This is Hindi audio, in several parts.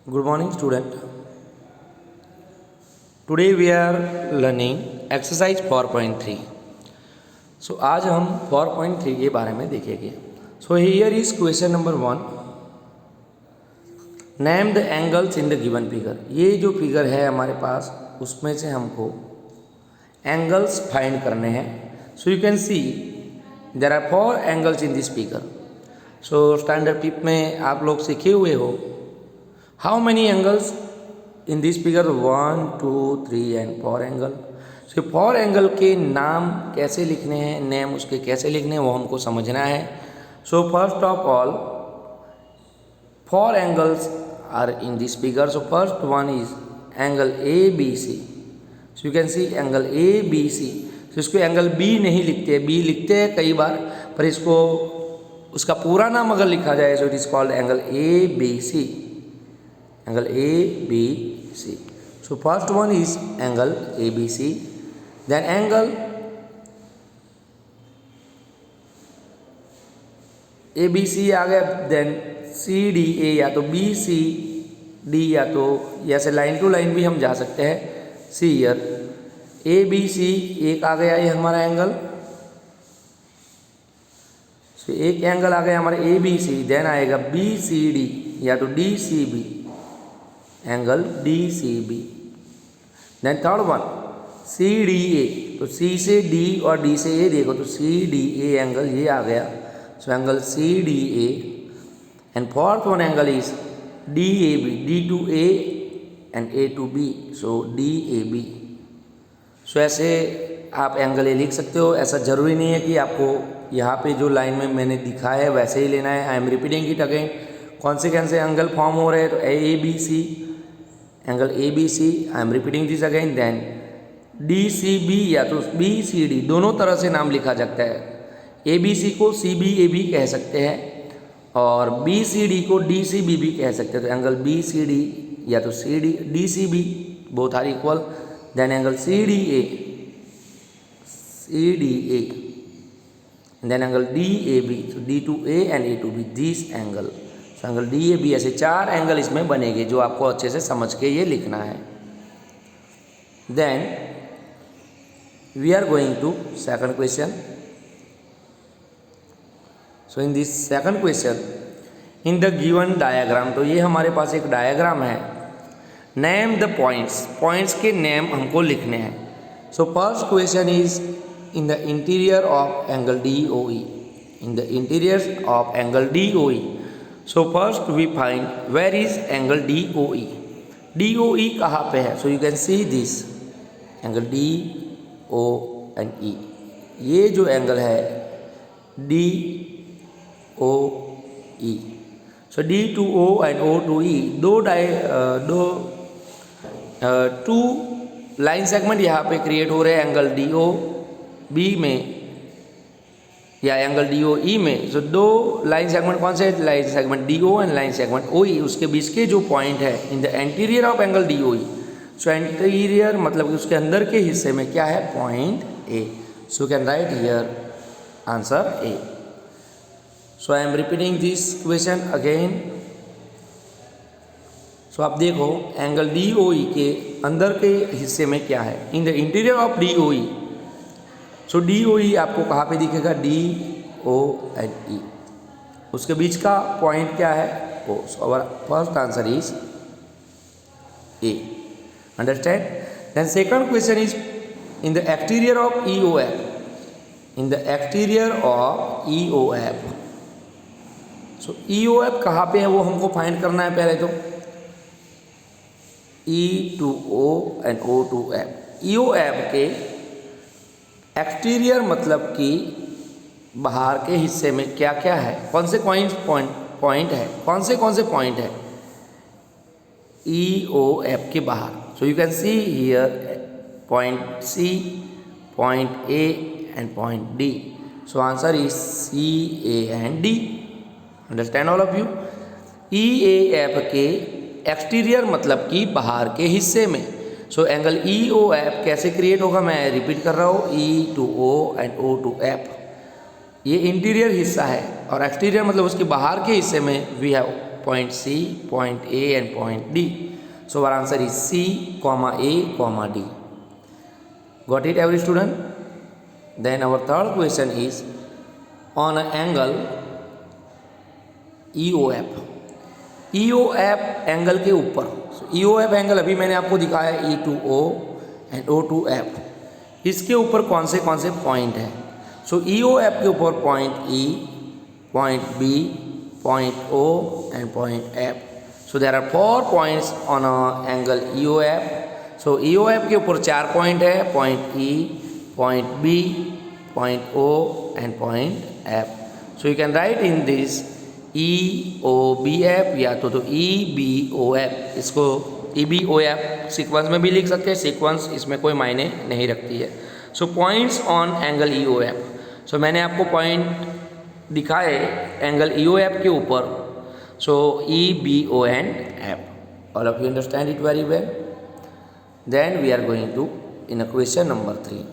Good morning, student. Today we are learning exercise 4.3. So आज हम 4.3 के बारे में देखेंगे. So here is question number 1. Name the angles in the given figure. ये जो फिगर है हमारे पास उसमें से हमको angles find करने हैं. So you can see there are 4 angles in this figure. So standard tip में आप लोग सीखे हुए हो. How many angles in this figure? 1, 2, 3 and 4 angle. So 4 angle के नाम कैसे लिखने हैं, नेम उसके कैसे लिखने हैं वो हमको समझना है. So first of all 4 angles are in this figure. So first one is angle ABC. So you can see angle ABC. So इसको एंगल B नहीं लिखते, B लिखते हैं कई बार, पर इसको उसका पूरा नाम अगर लिखा जाए so it is called angle ABC. Angle ABC. So first one is angle ABC. Then angle ABC आ गया. Then CDA या तो BCD या तो ऐसे लाइन टू लाइन भी हम जा सकते हैं. सी ईयर ABC एक आ गया ये हमारा एंगल. तो एक एंगल आ गया हमारा ABC. देन आएगा BCD या तो DCB, angle DCB. Then third one CDA. तो C से D और D से A देखो तो CDA एंगल ये आ गया. So angle CDA. And fourth one angle is DAB, D to A and A to B. So DAB. सो ऐसे आप एंगल ए लिख सकते हो. ऐसा ज़रूरी नहीं है कि आपको यहाँ पे जो लाइन में मैंने दिखाया है वैसे ही लेना है. I am repeating it again. कौन से एंगल फॉर्म हो रहे हैं तो ABC, angle ABC. I am repeating this again. Then DCB या तो BCD, दोनों तरह से नाम लिखा जाता है. ABC को CBAB कह सकते हैं और BCD को DCB भी कह सकते हैं. तो एंगल BCD या तो DCB both are equal. Then angle CDA, then angle DAB. तो D to A and A to B, this angle. So angle DAB. ऐसे 4 एंगल इसमें बनेंगे जो आपको अच्छे से समझ के ये लिखना है. Then we are going to second question. So in this second question in the given diagram. तो ये हमारे पास एक डायग्राम है. Name the points. पॉइंट्स के नेम हमको लिखने हैं. So first question is in the interior of angle DOE. In the interior of angle DOE. So first we find where is angle DOE. DOE कहाँ पे है? So you can see this angle DO and E. ये जो एंगल है DOE. So D to O and O to E, two line segment यहाँ पे क्रिएट हो रहे हैं एंगल DOB में या एंगल DOE में. So 2 line segment. कौन से line segment? DO and line segment OE. उसके बीच के जो पॉइंट है in the interior of angle DOE. So interior मतलब कि उसके अंदर के हिस्से में क्या है? Point A. So can write here answer A. So I am repeating this question again. So आप देखो एंगल DOE के अंदर के हिस्से में क्या है? In the interior of DOE. So DOE आपको कहाँ पे दिखेगा? DO and E. उसके बीच का पॉइंट क्या है? O. So our first answer is A. Understand. Then second question is in the exterior of EOF. In the exterior of EOF. So EOF कहाँ पे है वो हमको फाइंड करना है. पहले तो E to O and O to F. EOF के एक्सटीरियर मतलब कि बाहर के हिस्से में क्या क्या है? कौन से पॉइंट है? कौन से पॉइंट है EOF के बाहर? सो you can see here point C, point A and point D. So answer is C, A and D. Understand all of you. EAF के एक्सटीरियर मतलब कि बाहर के हिस्से में. सो एंगल EOF कैसे क्रिएट होगा? मैं रिपीट कर रहा हूँ. E to O and O to F. ये इंटीरियर हिस्सा है और एक्सटीरियर मतलब उसके बाहर के हिस्से में we have point C, point A and point D. So our answer is C, A, D. Got it every student? Then our third question is on an angle EOF. EOF angle के ऊपर, so EOF एंगल अभी मैंने आपको दिखाया E to O and O to F. इसके ऊपर कौन से पॉइंट हैं? सो EOF के ऊपर point E, point B, point O and point F. So there are 4 points on a angle EOF. So EOF के ऊपर 4 पॉइंट है, point E, point B, point O and point F. So you can write in this EOBF या तो EBOF. इसको EBOF सीक्वेंस में भी लिख सकते हैं, सीक्वेंस इसमें कोई मायने नहीं रखती है. सो पॉइंट्स ऑन एंगल EOF. सो मैंने आपको पॉइंट दिखाए एंगल EOF के ऊपर. सो EBO and F. All of you understand it very well? Then we are going to in a question number 3.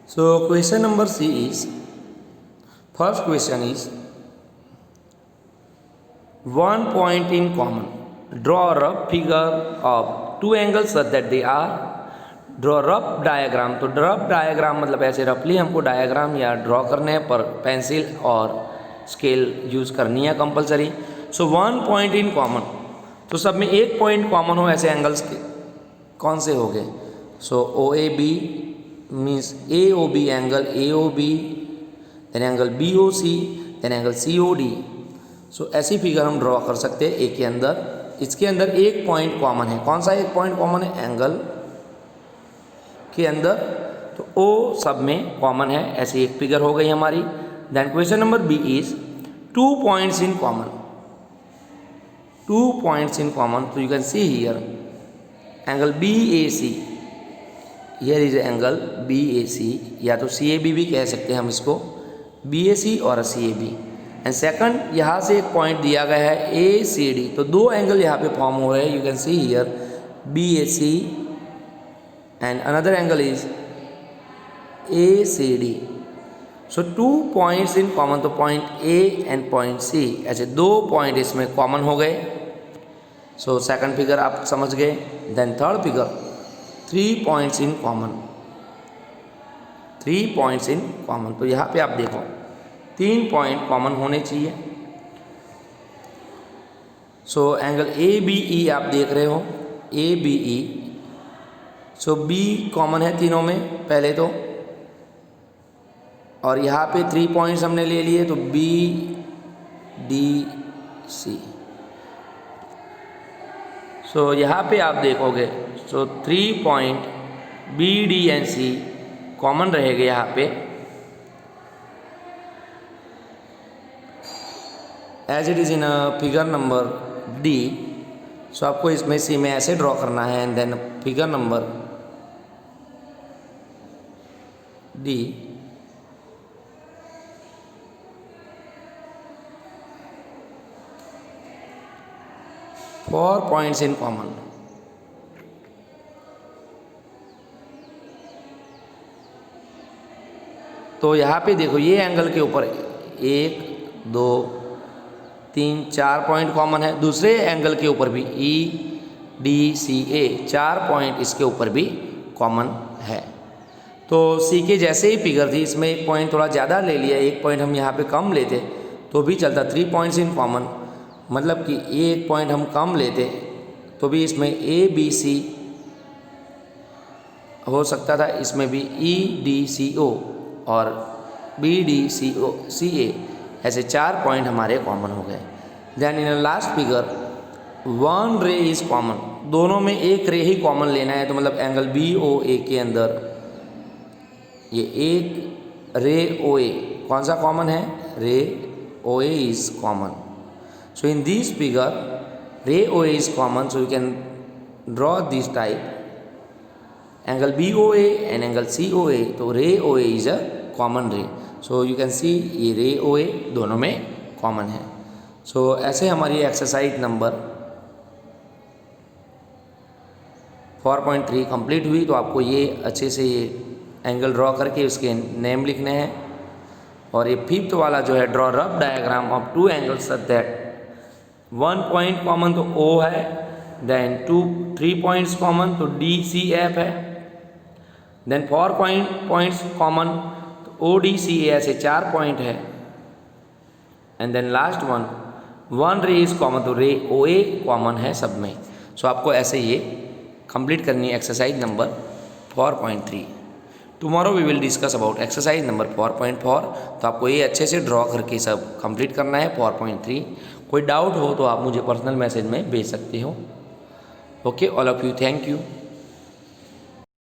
So question number C is, first question is, one point in common. Draw a rough figure of two angles such that they are. Draw a rough diagram. तो rough diagram मतलब ऐसे रफली हमको डायग्राम या ड्रॉ करने हैं, पर पेंसिल और स्केल यूज़ करनी है compulsory. So one point in common, तो सब में एक पॉइंट कॉमन हो, ऐसे एंगल्स के कौन से हो गए? So OAB means AOB angle AOB, then angle BOC, then angle COD. So ऐसी फिगर हम ड्रॉ कर सकते हैं ए के अंदर. इसके अंदर एक पॉइंट कॉमन है. कौन सा एक पॉइंट कॉमन है? एंगल के अंदर, तो O सब में कॉमन है. ऐसी एक फिगर हो गई हमारी. Then question number B is 2 points in common. 2 points in common, तो you can see here angle BAC. Here is angle BAC, या तो CAB भी कह सकते हैं हम इसको, BAC और CAB. एंड सेकंड यहाँ से एक पॉइंट दिया गया है ACD. तो 2 एंगल यहाँ पे फॉर्म हो रहे हैं. You can see here BAC and another angle is ACD. So 2 points in common, तो point A and point C, ऐसे 2 पॉइंट इसमें कॉमन हो गए. सो सेकंड फिगर आप समझ गए. Then third figure 3 points in common. 3 points in common, तो यहाँ पे आप देखो 3 पॉइंट कॉमन होने चाहिए. सो एंगल ABE आप देख रहे हो, ABE. सो B कॉमन है तीनों में पहले तो, और यहाँ पे 3 पॉइंट्स हमने ले लिए, तो BDC. सो यहाँ पे आप देखोगे, so 3 point BD and C common रहेगा यहाँ पे. As it is in figure number D. So आपको इसमें C में ऐसे ड्रॉ करना है. And then figure number D. Four points in common. तो यहाँ पे देखो ये एंगल के ऊपर 1, 2, 3, 4 पॉइंट कॉमन है. दूसरे एंगल के ऊपर भी EDCA 4 पॉइंट इसके ऊपर भी कॉमन है. तो C के जैसे ही फिगर थी, इसमें एक पॉइंट थोड़ा ज़्यादा ले लिया, एक पॉइंट हम यहाँ पे कम लेते तो भी चलता. 3 पॉइंट्स इन कॉमन मतलब कि एक पॉइंट हम कम लेते तो भी इसमें ABC हो सकता था, इसमें भी EDCO और BDCA, ऐसे 4 पॉइंट हमारे कॉमन हो गए. देन इन लास्ट फिगर 1 रे इज़ कॉमन. दोनों में एक रे ही कॉमन लेना है. तो मतलब एंगल BOA के अंदर ये एक रे OA कौन सा कॉमन है? रे OA is common. So in this figure रे OA is common. So you can draw this type angle BOA and angle COA. तो रे OA इज़ अ कॉमन रे. सो यू कैन सी ये रे OA दोनों में कॉमन है. सो ऐसे हमारी एक्सरसाइज नंबर 4.3 कंप्लीट हुई. तो आपको ये अच्छे से ये एंगल ड्रॉ करके उसके नेम लिखने हैं. और ये फिफ्थ वाला जो है draw rough diagram of two angles such that 1 point common तो ओ है, देन 3 पॉइंट्स कॉमन तो डी सी एफ है, देन 4 पॉइंट्स कॉमन तो ओ डी सी ए ऐसे 4 पॉइंट है, एंड देन लास्ट वन रे इज कॉमन तो रे ओ ए कॉमन है सब में। सो आपको ऐसे ये कंप्लीट करनी है exercise number 4.3। Tomorrow we will discuss about exercise number 4.4। तो आपको ये अच्छे से ड्रॉ करके सब कंप्लीट करना है 4.3। कोई डाउट हो तो आप मुझे पर्सनल मैसेज में भेज सकते हो। Okay, all of you, thank you.